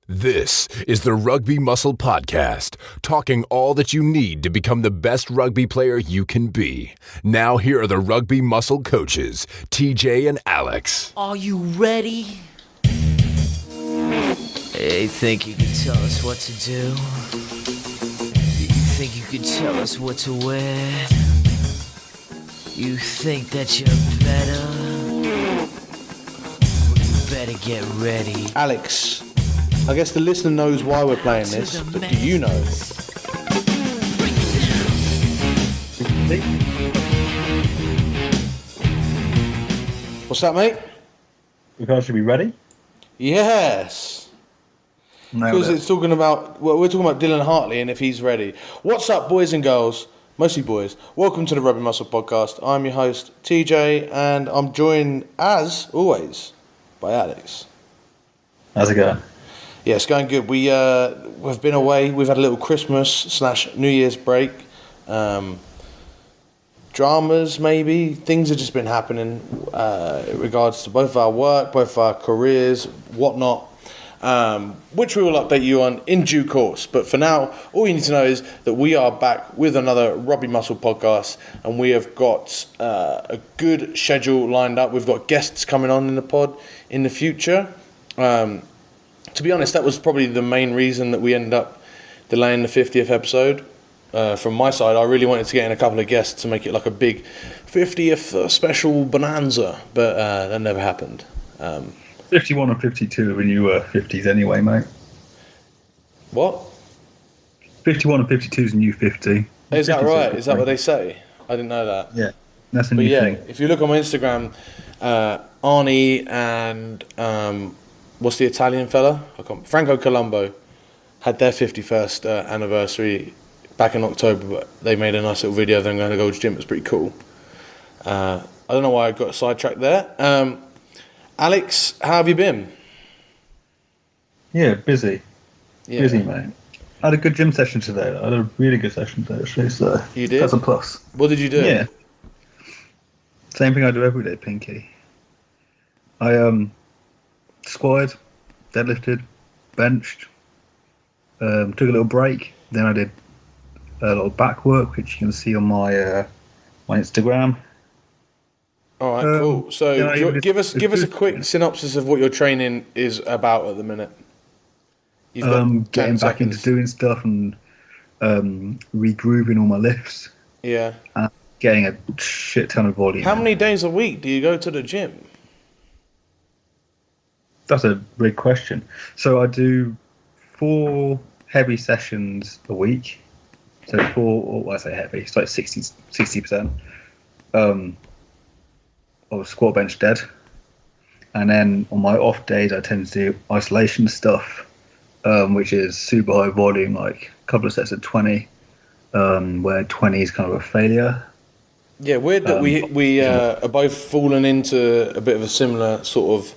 This is the Rugby Muscle Podcast, talking all that you need to become the best rugby player you can be. Now here are the Rugby Muscle coaches, TJ and Alex. Are you ready? Hey, think you can tell us what to do? You think you can tell us what to wear? You think that you're better? Well, you better get ready. Alex, I guess the listener knows why we're playing this, but do you know? What's that, mate? You guys should be ready. Yes. Because it's talking about, well, we're talking about Dylan Hartley and if he's ready. What's up, boys and girls? Mostly boys. Welcome to the Rugby Muscle Podcast. I'm your host, TJ, and I'm joined, as always, by Alex. How's it going? Yeah, it's going good. We've been away. We've had a little Christmas/New Year's break. Dramas, maybe. Things have just been happening in regards to both our work, both our careers, whatnot, which we will update you on in due course. But for now, all you need to know is that we are back with another Rugby Muscle podcast, and we have got a good schedule lined up. We've got guests coming on in the pod in the future. To be honest, that was probably the main reason that we ended up delaying the 50th episode. From my side, I really wanted to get in a couple of guests to make it like a big 50th special bonanza, but that never happened. 51 and 52 when you were 50s anyway, mate. What? 51 and 52 is a new 50. Is that right? Is that what they say? I didn't know that. Yeah, that's a new thing. If you look on my Instagram, Arnie and what's the Italian fella? Franco Colombo had their 51st anniversary back in October, but they made a nice little video of them going to Gold's Gym. It was pretty cool. I don't know why I got sidetracked there. Alex, how have you been? Yeah, busy. Yeah. Busy, mate. I had a good gym session today. I had a really good session today, actually, so you did? That's a plus. What did you do? Yeah. Same thing I do every day, Pinky. I squatted, deadlifted, benched, took a little break, then I did a little back work, which you can see on my my Instagram. All right, cool. So give us a quick synopsis of what your training is about at the minute. You've got getting back into doing stuff and regrouping all my lifts. Yeah. And getting a shit ton of volume. How many days a week do you go to the gym? That's a big question. So I do 4 heavy sessions a week. So 4, or when I say heavy, it's like 60% of squat, bench, dead. And then on my off days, I tend to do isolation stuff, which is super high volume, like a couple of sets of 20, where 20 is kind of a failure. Yeah, weird that we are both fallen into a bit of a similar sort of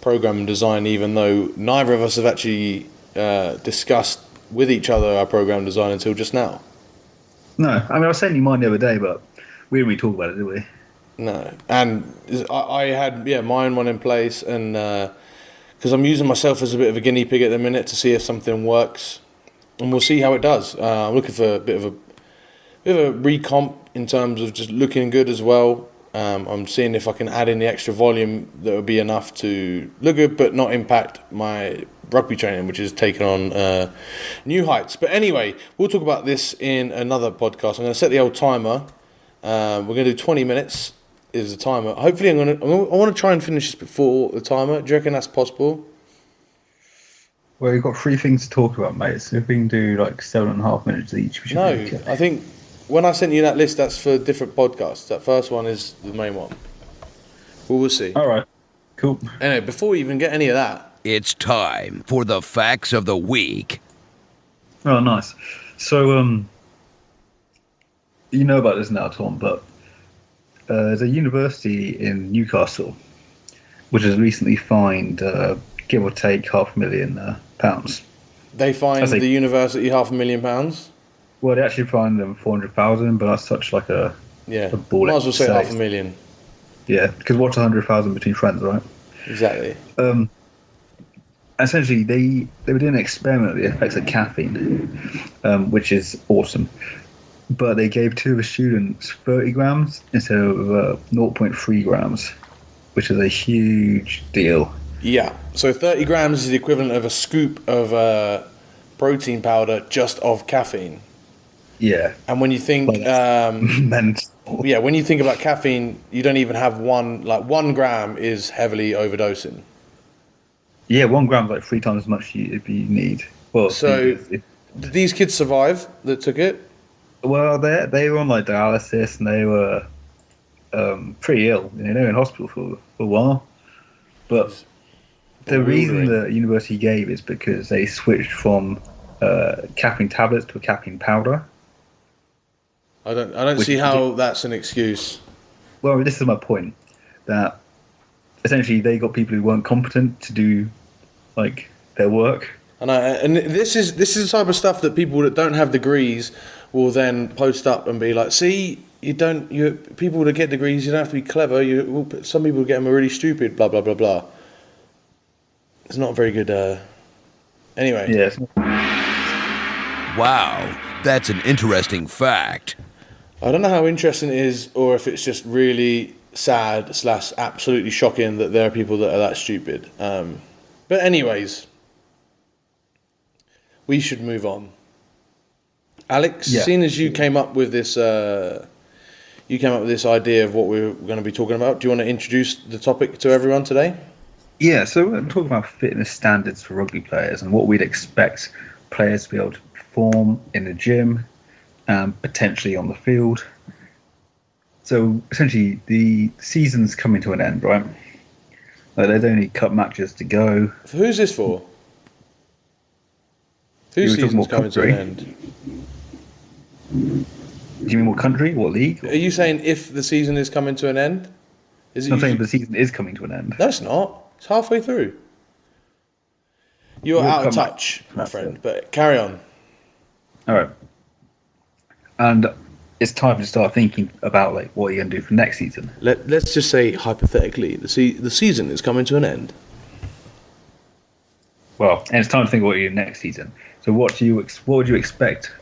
program design, even though neither of us have actually discussed with each other our program design until just now. No, I mean, I was sending you mine the other day, but we didn't really talk about it, did we? No, and I had mine one in place, and because I'm using myself as a bit of a guinea pig at the minute to see if something works, and we'll see how it does. I'm looking for a bit of a recomp in terms of just looking good as well. I'm seeing if I can add in the extra volume that would be enough to look good but not impact my rugby training, which is taking on new heights. But anyway, we'll talk about this in another podcast. I'm going to set the old timer. We're going to do 20 minutes is the timer. Hopefully I want to try and finish this before the timer. Do you reckon that's possible? Well, you've got 3 things to talk about, mate. So if we can do like 7.5 minutes each, we should be okay. I think when I sent you that list, that's for different podcasts. That first one is the main one. We'll see. All right. Cool. Anyway, before we even get any of that, It's time for the facts of the week. Oh, nice. So, you know about this now, Tom, but there's a university in Newcastle which has recently fined, give or take, £500,000. They fined the university £500,000? Well, they actually fined them 400,000, but that's such like a bullet. Might as well say £500,000. Yeah, because what's 100,000 between friends, right? Exactly. essentially they were doing an experiment with the effects of caffeine, which is awesome. But they gave 2 of the students 30 grams instead of 0.3 grams, which is a huge deal. Yeah. So 30 grams is the equivalent of a scoop of protein powder just of caffeine. Yeah. And when you think, mental. yeah, when you think about caffeine, you don't even have 1 gram is heavily overdosing. Yeah, 1 gram is like 3 times as much if you need. Well, so did these kids survive that took it? Well, they were on like dialysis and they were pretty ill. They were in hospital for a while. But the reason the university gave is because they switched from caffeine tablets to a caffeine powder. I don't see how that's an excuse. Well, this is my point. That essentially they got people who weren't competent to do like their work. And this is the type of stuff that people that don't have degrees will then post up and be like, see, people that get degrees, you don't have to be clever. Some people get them really stupid, blah, blah, blah, blah. It's not very good. Anyway. Yes. Wow, that's an interesting fact. I don't know how interesting it is or if it's just really sad / absolutely shocking that there are people that are that stupid. But anyways, we should move on. Alex, seeing as you came up with this idea of what we're going to be talking about, do you want to introduce the topic to everyone today? Yeah, so we're talking about fitness standards for rugby players and what we'd expect players to be able to perform in the gym and potentially on the field. So essentially, the season's coming to an end, right? Like, there's only cup matches to go. Who's this for? Whose season's coming to an end? Do you mean what country? What league? Are you saying if the season is coming to an end? I'm saying the season is coming to an end. No, it's not. It's halfway through. You're out of touch, my friend, but carry on. All right. And it's time to start thinking about like what you're going to do for next season. Let's just say hypothetically, the season is coming to an end. Well, and it's time to think what you do next season. So what would you expect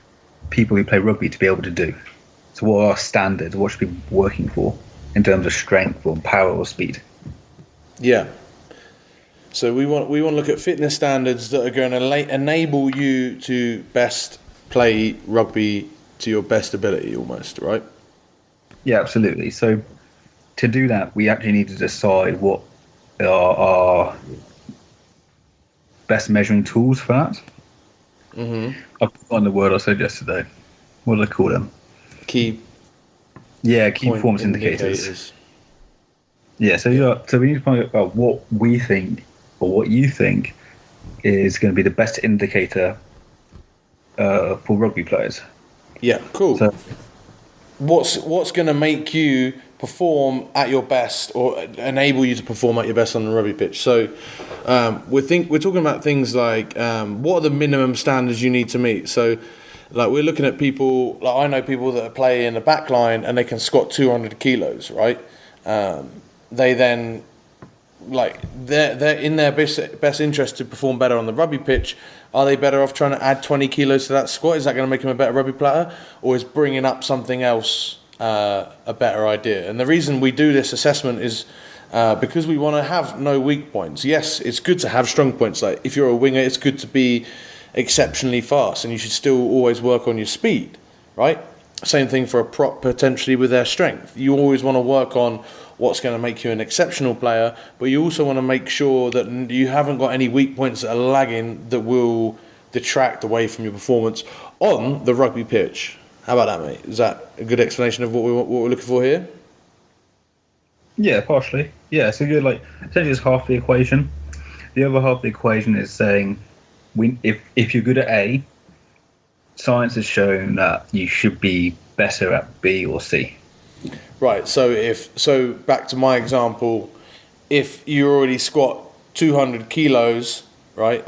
people who play rugby to be able to do? So what are standards? What should be working for in terms of strength or power or speed? Yeah. So we want to look at fitness standards that are going to enable you to best play rugby to your best ability, almost, right? Yeah, absolutely. So to do that, we actually need to decide what are our best measuring tools for that. Mm-hmm. I've forgotten the word I said yesterday. What do I call them? Key performance indicators. Yeah, so we need to find out what we think or what you think is going to be the best indicator for rugby players. Yeah, cool. So, what's going to make you perform at your best or enable you to perform at your best on the rugby pitch? So we're talking about things like what are the minimum standards you need to meet. So like we're looking at people, like I know people that play in the back line and they can squat 200 kilos, right? They then, like, they're in their best interest to perform better on the rugby pitch. Are they better off trying to add 20 kilos to that squat? Is that going to make them a better rugby player? Or is bringing up something else a better idea? And the reason we do this assessment is because we want to have no weak points. Yes, it's good to have strong points. Like if you're a winger, it's good to be exceptionally fast, and you should still always work on your speed, right? Same thing for a prop potentially with their strength. You always want to work on what's going to make you an exceptional player, but you also want to make sure that you haven't got any weak points that are lagging that will detract away from your performance on the rugby pitch. How about that, mate? Is that a good explanation of what we're looking for here? Yeah, partially. Yeah, so you're like essentially it's half the equation. The other half of the equation is saying if you're good at A, science has shown that you should be better at B or C. Right. So back to my example, if you already squat 200 kilos, right,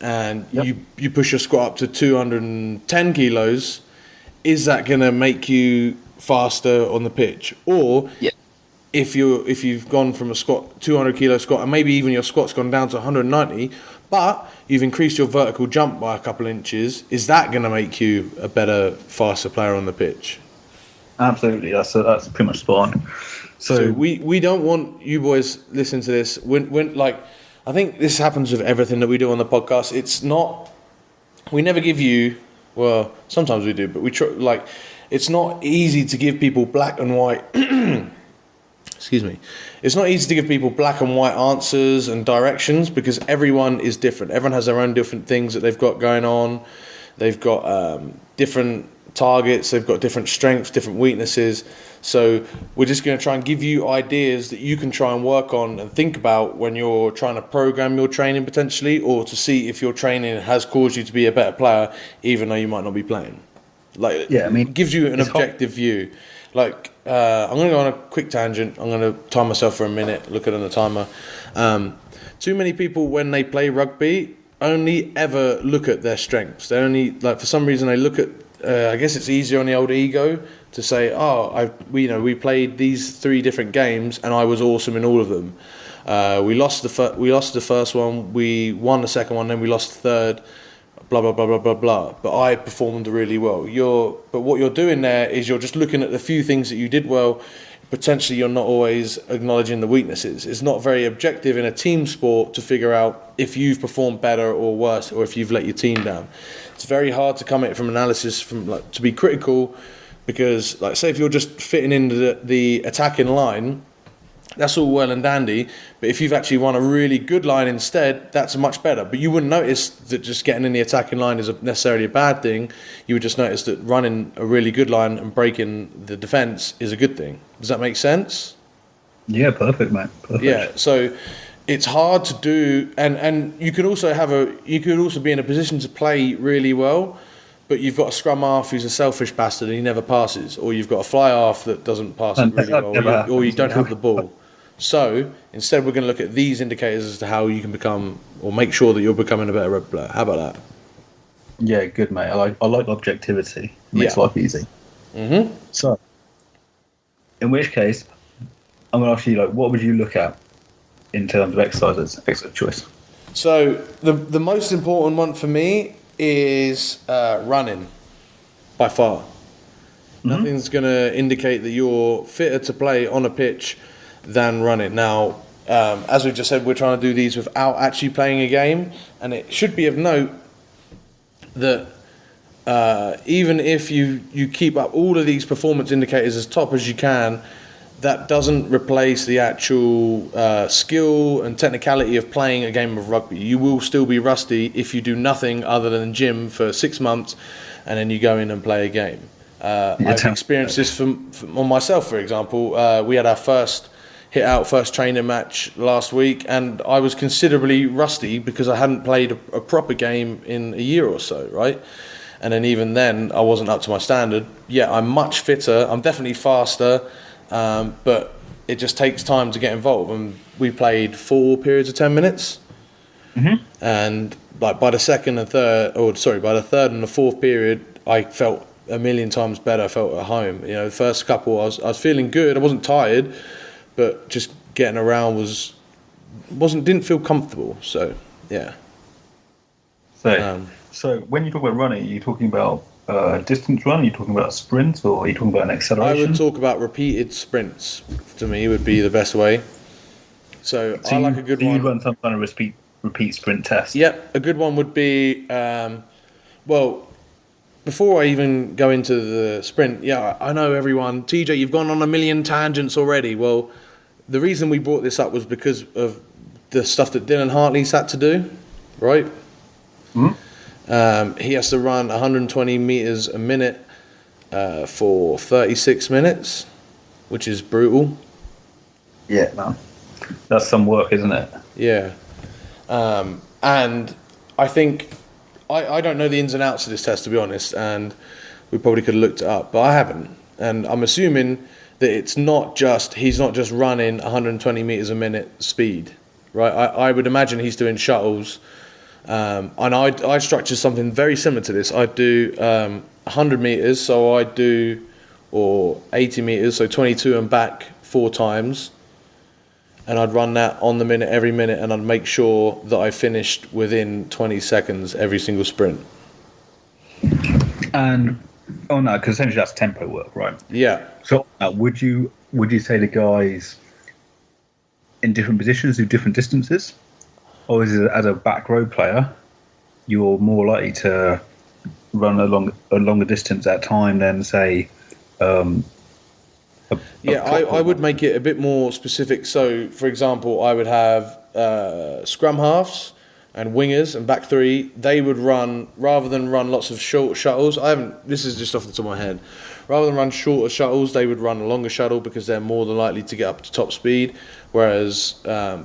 and you push your squat up to 210 kilos, is that going to make you faster on the pitch? Or if you've gone from a squat 200 kilo squat and maybe even your squat's gone down to 190, but you've increased your vertical jump by a couple inches, is that going to make you a better, faster player on the pitch? Absolutely, that's pretty much spot on. So we don't want you boys listening to this when like, I think this happens with everything that we do on the podcast. It's not, we never give you, well, sometimes we do, but we try, like, it's not easy to give people black and white. Excuse me. It's not easy to give people black and white answers and directions because everyone is different. Everyone has their own different things that they've got going on. They've got different targets. They've got different strengths, different weaknesses. So we're just going to try and give you ideas that you can try and work on and think about when you're trying to program your training potentially, or to see if your training has caused you to be a better player, even though you might not be playing. Like, yeah, I mean, it gives you an objective view. Like, I'm going to go on a quick tangent. I'm going to time myself for a minute, look at it on the timer. Too many people, when they play rugby, only ever look at their strengths. They only, like, for some reason, they look at, I guess it's easier on the old ego to say, we played these 3 different games and I was awesome in all of them. We lost the first one, we won the second one, then we lost the third. Blah, blah, blah, blah, blah, blah. But I performed really well. But what you're doing there is you're just looking at the few things that you did well. Potentially you're not always acknowledging the weaknesses. It's not very objective in a team sport to figure out if you've performed better or worse, or if you've let your team down. It's very hard to come at it from analysis, to be critical, because, like, say if you're just fitting into the attacking line, that's all well and dandy, but if you've actually won a really good line instead, that's much better. But you wouldn't notice that just getting in the attacking line is necessarily a bad thing. You would just notice that running a really good line and breaking the defence is a good thing. Does that make sense? Yeah, perfect, mate. Perfect. Yeah, so it's hard to do, and you could also be in a position to play really well, but you've got a scrum half who's a selfish bastard and he never passes, or you've got a fly half that doesn't pass it really well, or you don't have the ball. So instead, we're going to look at these indicators as to how you can become, or make sure that you're becoming a better rugby player. How about that? Yeah, good, mate. I like objectivity. It makes life easy. Mm-hmm. So, in which case, I'm going to ask you, like, what would you look at in terms of exercises, exercise choice? So the most important one for me is running, by far. Mm-hmm. Nothing's going to indicate that you're fitter to play on a pitch than running. Now, as we've just said, we're trying to do these without actually playing a game, and it should be of note that even if you keep up all of these performance indicators as top as you can, that doesn't replace the actual skill and technicality of playing a game of rugby. You will still be rusty if you do nothing other than gym for 6 months and then you go in and play a game. I've experienced this on myself, for example. We had our first training match last week, and I was considerably rusty because I hadn't played a proper game in a year or so, right? And then even then, I wasn't up to my standard. Yeah, I'm much fitter. I'm definitely faster, but it just takes time to get involved. And we played 4 periods of 10 minutes, and like by the third and the fourth period, I felt a million times better. I felt at home. You know, the first couple, I was feeling good. I wasn't tired, but just getting around didn't feel comfortable. So yeah. So when you talk about running, are you talking about distance run? Are you talking about sprints, or are you talking about an acceleration? I would talk about repeated sprints. To me, would be the best way. So I like a good one. You run some kind of repeat sprint test. Yep, a good one would be before I even go into the sprint, I know everyone, TJ, you've gone on a million tangents already. Well, the reason we brought this up was because of the stuff that Dylan Hartley's had to do, right? Mm-hmm. He has to run 120 metres a minute for 36 minutes, which is brutal. Yeah, man. That's some work, isn't it? Yeah. And I think... I don't know the ins and outs of this test, to be honest, and we probably could have looked it up, but I haven't. And I'm assuming that he's not just running 120 metres a minute speed, right? I would imagine he's doing shuttles. And I structure something very similar to this. I do 100 metres, or 80 metres, so 22 and back 4 times, and I'd run that on the minute every minute, and I'd make sure that I finished within 20 seconds every single sprint. And no, because essentially that's tempo work, right? Yeah. So would you say the guys in different positions do different distances, or is it as a back row player you're more likely to run a longer distance at a time than say? I would make it a bit more specific. So, for example, I would have scrum halves and wingers and back three. They would run, rather than run lots of short shuttles. This is just off the top of my head. Rather than run shorter shuttles, they would run a longer shuttle because they're more than likely to get up to top speed. Whereas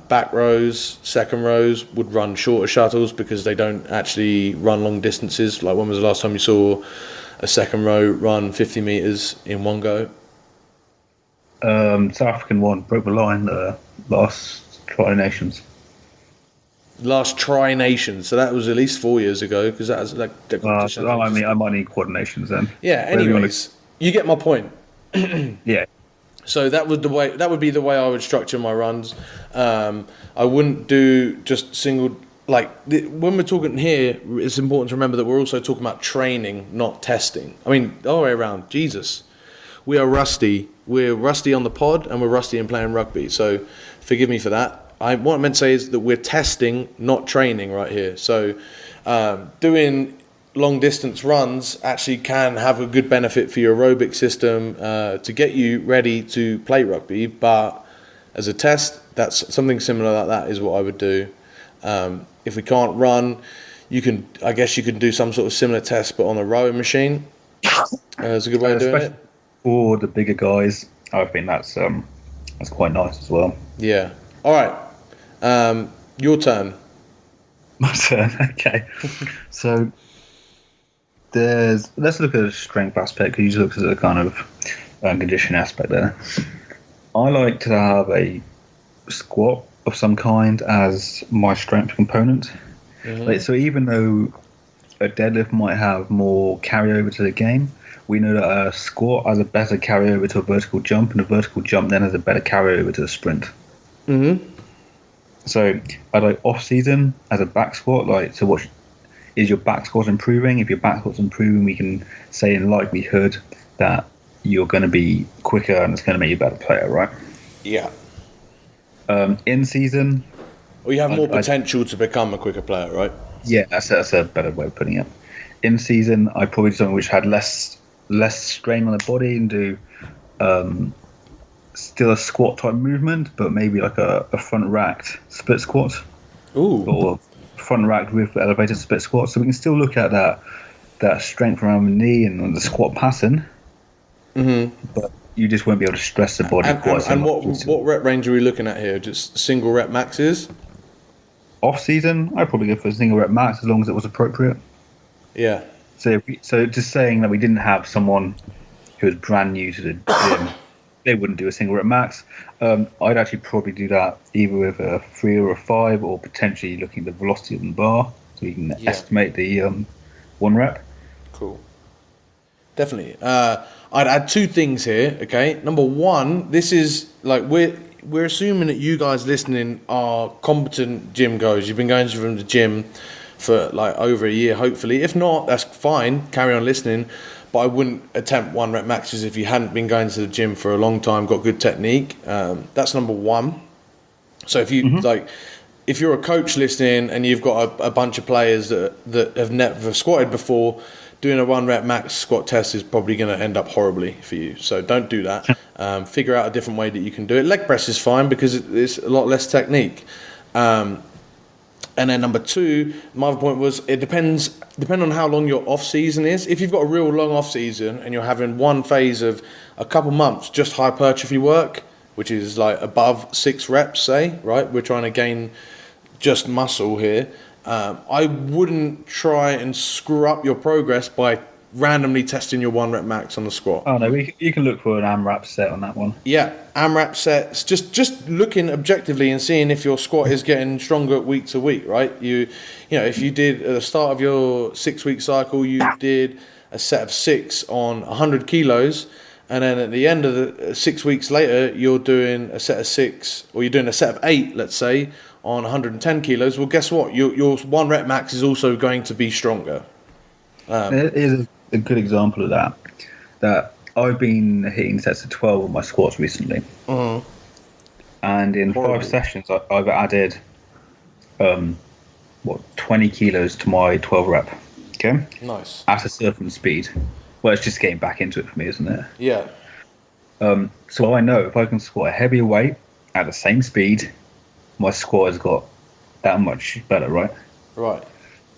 back rows, second rows would run shorter shuttles because they don't actually run long distances. Like, when was the last time you saw a second row run 50 metres in one go? South African one broke the line last Tri-Nations. Last Tri-Nations, so that was at least 4 years ago, because that was like. I might need coordinations then. Yeah. Anyways, you get my point. Yeah. So that would be the way I would structure my runs. I wouldn't do just single. When we're talking here, it's important to remember that we're also talking about training, not testing. I mean, all the way around. Jesus, we are rusty. We're rusty on the pod, and we're rusty in playing rugby. So forgive me for that. What I meant to say is that we're testing, not training right here. So doing long distance runs actually can have a good benefit for your aerobic system to get you ready to play rugby. But as a test, that's something similar like that is what I would do. If we can't run, I guess you can do some sort of similar test, but on a rowing machine. It's a good way of doing it. For the bigger guys, I think that's quite nice as well. Yeah. All right. Your turn. My turn. Okay. So let's look at the strength aspect, because you looked at the kind of condition aspect there. I like to have a squat of some kind as my strength component. Mm-hmm. So even though a deadlift might have more carryover to the game, we know that a squat has a better carryover to a vertical jump, and a vertical jump then has a better carryover to the sprint. Mm-hmm. So I like off season as a back squat. So what is your back squat improving? If your back squat's improving, we can say in likelihood that you're going to be quicker and it's going to make you a better player, right? Yeah. In season, or you have more potential to become a quicker player, right? Yeah, that's a better way of putting it. In season, I probably do something which had less strain on the body and do still a squat type movement, but maybe like a front racked split squat. Ooh. Or front racked with elevated split squat. So we can still look at that strength around the knee and the squat pattern. Mm-hmm. But you just won't be able to stress the body quite so much. And what rep range are we looking at here? Just single rep maxes? Off season, I'd probably go for a single rep max as long as it was appropriate. Yeah. So just saying that we didn't have someone who was brand new to the gym, they wouldn't do a single rep max. I'd actually probably do that either with a 3 or a 5, or potentially looking at the velocity of the bar, so you can estimate the 1 rep. Cool. Definitely. I'd add 2 things here. Okay. Number 1, this is like we're assuming that you guys listening are competent gym goers. You've been going to the gym for like over a year, hopefully. If not, that's fine. Carry on listening. But I wouldn't attempt 1 rep maxes if you hadn't been going to the gym for a long time, got good technique. That's number 1. So if you if you're a coach listening and you've got a bunch of players that have never squatted before, doing a 1 rep max squat test is probably going to end up horribly for you. So don't do that. Figure out a different way that you can do it. Leg press is fine because it's a lot less technique. And then number 2, my other point was it depends on how long your off season is. If you've got a real long off season and you're having one phase of a couple months just hypertrophy work, which is like above 6 reps, say, right? We're trying to gain just muscle here. I wouldn't try and screw up your progress by randomly testing your 1 rep max on the squat. Oh no, you can look for an AMRAP set on that one. Yeah, AMRAP sets. Just looking objectively and seeing if your squat is getting stronger week to week, right? You know, if you did at the start of your 6-week cycle, you did a set of 6 on 100 kilos, and then at the end of the 6 weeks later, you're doing a set of 6, or you're doing a set of 8, let's say, on 110 kilos. Well, guess what? Your 1 rep max is also going to be stronger. It is a good example of that. That I've been hitting sets of 12 on my squats recently. And in Horrible. 5 sessions, I've added 20 kilos to my 12 rep. Okay? Nice. At a certain speed. Well, it's just getting back into it for me, isn't it? Yeah. So I know if I can squat a heavier weight at the same speed, my squat has got that much better, right? Right.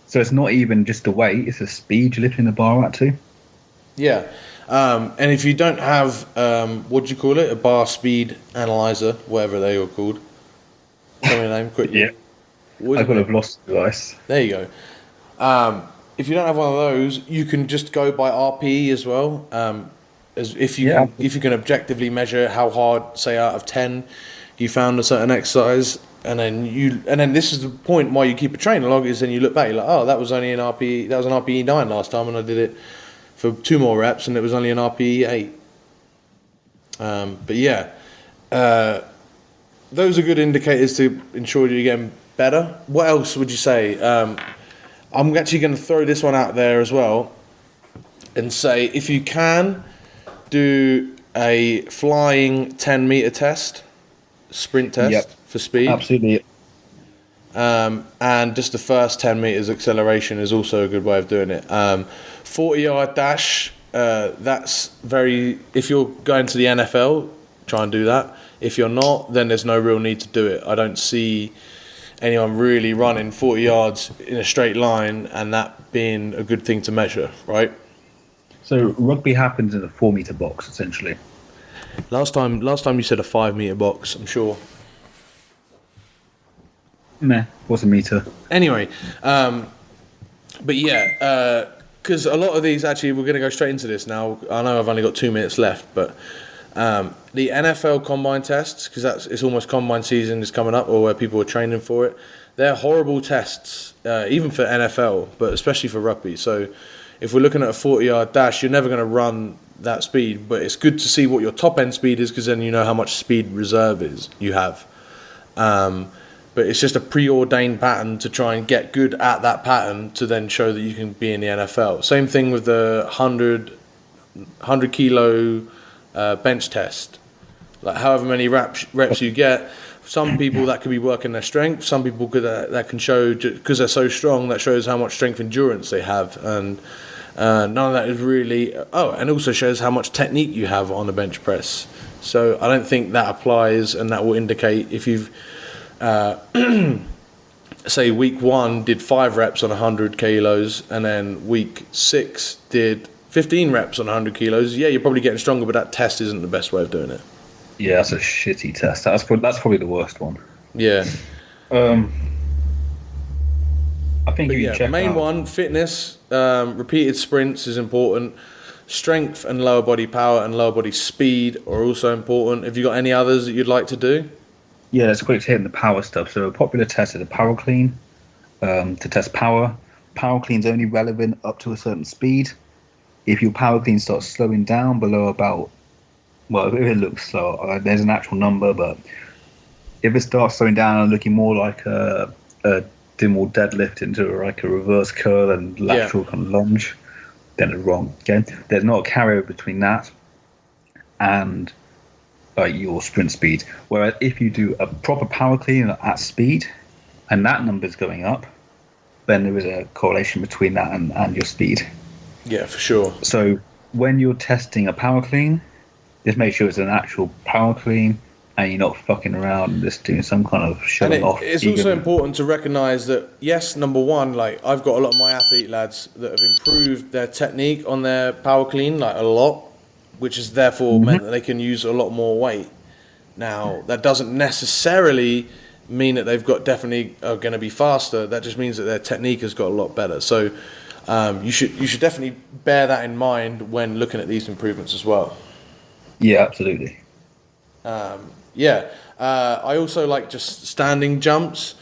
So it's not even just the weight, it's the speed you're lifting the bar at too. Yeah. And if you don't have, what do you call it? A bar speed analyzer, whatever they are called. Tell me the name quickly. Yeah. I could have lost the device. There you go. If you don't have one of those, you can just go by RPE as well. As if you can objectively measure how hard, say out of 10, you found a certain exercise, and then this is the point why you keep a training log, is then you look back, you're like, oh, that was only an RPE, that was an RPE 9 last time, and I did it for 2 more reps, and it was only an RPE 8. But yeah, those are good indicators to ensure you're getting better. What else would you say? I'm actually going to throw this one out there as well and say, if you can, do a flying 10-meter test, sprint test for speed. Absolutely. And just the first 10 meters acceleration is also a good way of doing it. 40-yard dash, that's very... If you're going to the NFL, try and do that. If you're not, then there's no real need to do it. I don't see anyone really running 40 yards in a straight line and that being a good thing to measure, right? So rugby happens in a 4-meter box, essentially. Last time you said a 5-meter box, I'm sure. Meh, what's a meter? Anyway, but yeah, because a lot of these, actually, we're going to go straight into this now. I know I've only got 2 minutes left, but the NFL combine tests, because it's almost combine season is coming up, or where people are training for it, they're horrible tests, even for NFL, but especially for rugby. So if we're looking at a 40-yard dash, you're never going to run that speed, but it's good to see what your top end speed is, because then you know how much speed reserve you have. But it's just a preordained pattern to try and get good at that pattern to then show that you can be in the NFL. Same thing with the 100 kilo bench test. Like however many reps you get, some people that could be working their strength, some people that can show, because they're so strong, that shows how much strength endurance they have, and none of that is really... Oh, and also shows how much technique you have on the bench press. So I don't think that applies, and that will indicate if you've... say week 1 did 5 reps on 100 kilos, and then week 6 did 15 reps on 100 kilos, yeah, you're probably getting stronger, but that test isn't the best way of doing it. Yeah, that's a shitty test. That's probably the worst one. Yeah. I think But you yeah, check main out. one, fitness, repeated sprints is important. Strength and lower body power and lower body speed are also important. Have you got any others that you'd like to do? Yeah, let's quickly hit the power stuff. So a popular test is a power clean to test power. Power clean's only relevant up to a certain speed. If your power clean starts slowing down below about, well, if it looks slow, there's an actual number, but if it starts slowing down and looking more like a Dimwall deadlift into like a reverse curl and lateral kind of lunge, then it's wrong. Okay, there's not a carryover between that and your sprint speed. Whereas if you do a proper power clean at speed and that number's going up, then there is a correlation between that and your speed. Yeah, for sure. So when you're testing a power clean, just make sure it's an actual power clean and you're not fucking around and just doing some kind of showing off. It's also important to recognise that, yes, number one, like I've got a lot of my athlete lads that have improved their technique on their power clean, like a lot, which has therefore meant that they can use a lot more weight. Now, that doesn't necessarily mean that they've got definitely are going to be faster. That just means that their technique has got a lot better. So you should definitely bear that in mind when looking at these improvements as well. Yeah, absolutely. I also like just standing jumps,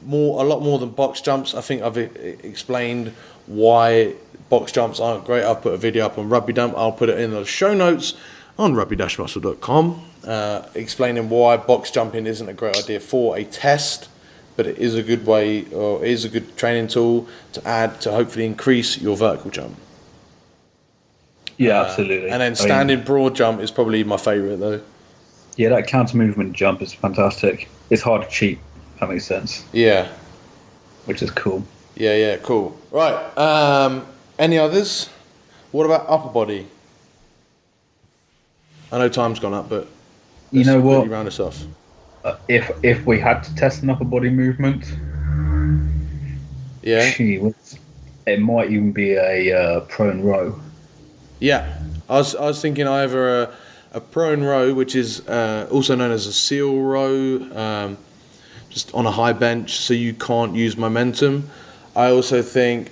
a lot more than box jumps. I think I've explained why box jumps aren't great. I've put a video up on Rugby Dump. I'll put it in the show notes on rugby-muscle.com, explaining why box jumping isn't a great idea for a test, but it is a good way, or it is a good training tool to add to hopefully increase your vertical jump. Yeah, absolutely. And then standing broad jump is probably my favourite though. Yeah, that counter movement jump is fantastic. It's hard to cheat, if that makes sense. Yeah. Which is cool. Yeah, cool. Right, any others? What about upper body? I know time's gone up, but you know what? Round us off. If we had to test an upper body movement, it might even be a prone row. Yeah, I was thinking either a prone row, which is also known as a seal row, just on a high bench, so you can't use momentum. I also think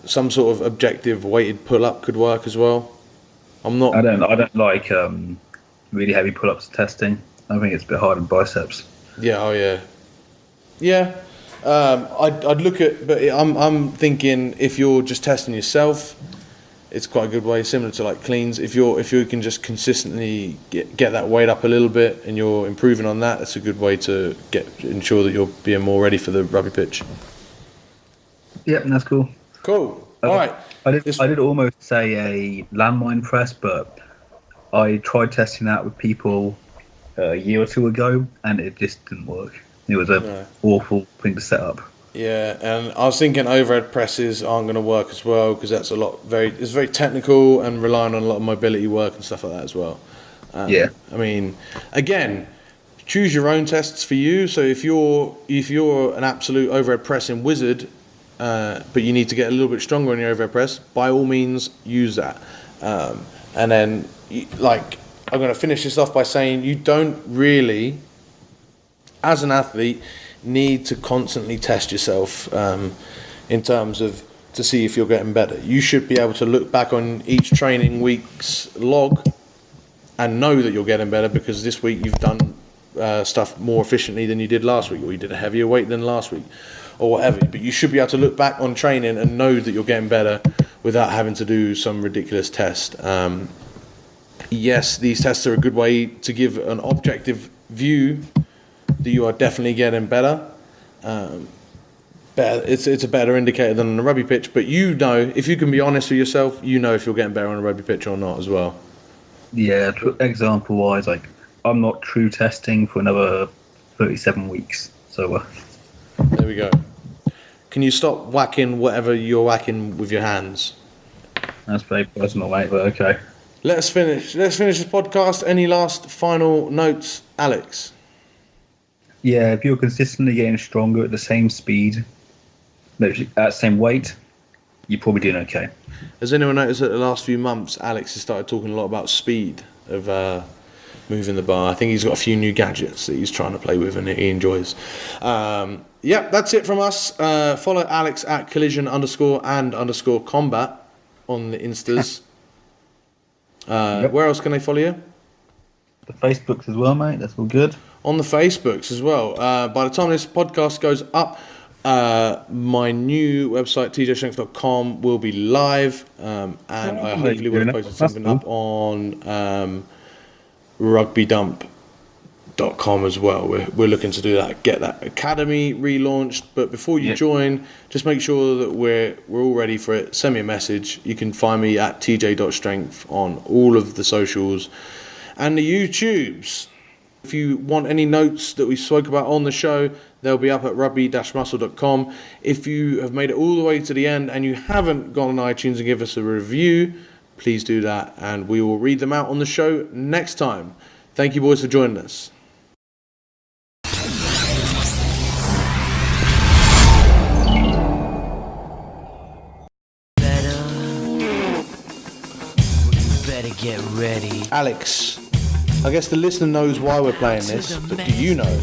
some sort of objective weighted pull up could work as well. I don't like really heavy pull ups testing. I think it's a bit hard in biceps. Yeah. I'd look at, but I'm thinking if you're just testing yourself, it's quite a good way, similar to like cleans. If you can just consistently get that weight up a little bit and you're improving on that, that's a good way to ensure that you're being more ready for the rugby pitch. Yep, that's cool. Cool. All right. I did almost say a landmine press, but I tried testing that with people a year or two ago, and it just didn't work. It was an awful thing to set up. Yeah, and I was thinking overhead presses aren't going to work as well because that's it's very technical and relying on a lot of mobility work and stuff like that as well. Yeah. I mean, again, choose your own tests for you. So if you're an absolute overhead pressing wizard, but you need to get a little bit stronger on your overhead press, by all means use that. And then, I'm going to finish this off by saying you don't really, as an athlete, need to constantly test yourself in terms of to see if you're getting better. You should be able to look back on each training week's log and know that you're getting better because this week you've done stuff more efficiently than you did last week, or you did a heavier weight than last week, or whatever. But you should be able to look back on training and know that you're getting better without having to do some ridiculous test. Yes, these tests are a good way to give an objective view that you are definitely getting better. It's a better indicator than on a rugby pitch, but you know, if you can be honest with yourself, you know if you're getting better on a rugby pitch or not as well. Yeah, example wise, I'm not true testing for another 37 weeks, so there we go. Can you stop whacking whatever you're whacking with your hands? That's very personal, mate, but okay. Let's finish this podcast. Any last final notes, Alex? Yeah, if you're consistently getting stronger at the same speed, at the same weight, you're probably doing okay. Has anyone noticed that the last few months, Alex has started talking a lot about speed of moving the bar? I think he's got a few new gadgets that he's trying to play with and he enjoys. That's it from us. Follow Alex at collision_and_combat on the Instas. Where else can they follow you? The Facebooks as well, mate. That's all good. On the Facebooks as well. By the time this podcast goes up, my new website, tjstrength.com, will be live. And I hopefully will have posted something up on rugbydump.com as well. We're looking to do that, get that academy relaunched. But before you join, just make sure that we're all ready for it. Send me a message. You can find me at tj.strength on all of the socials and the YouTubes. If you want any notes that we spoke about on the show, they'll be up at rugby-muscle.com. If you have made it all the way to the end and you haven't gone on iTunes and give us a review, please do that and we will read them out on the show next time. Thank you, boys, for joining us. Better get ready. Alex, I guess the listener knows why we're playing this, but do you know?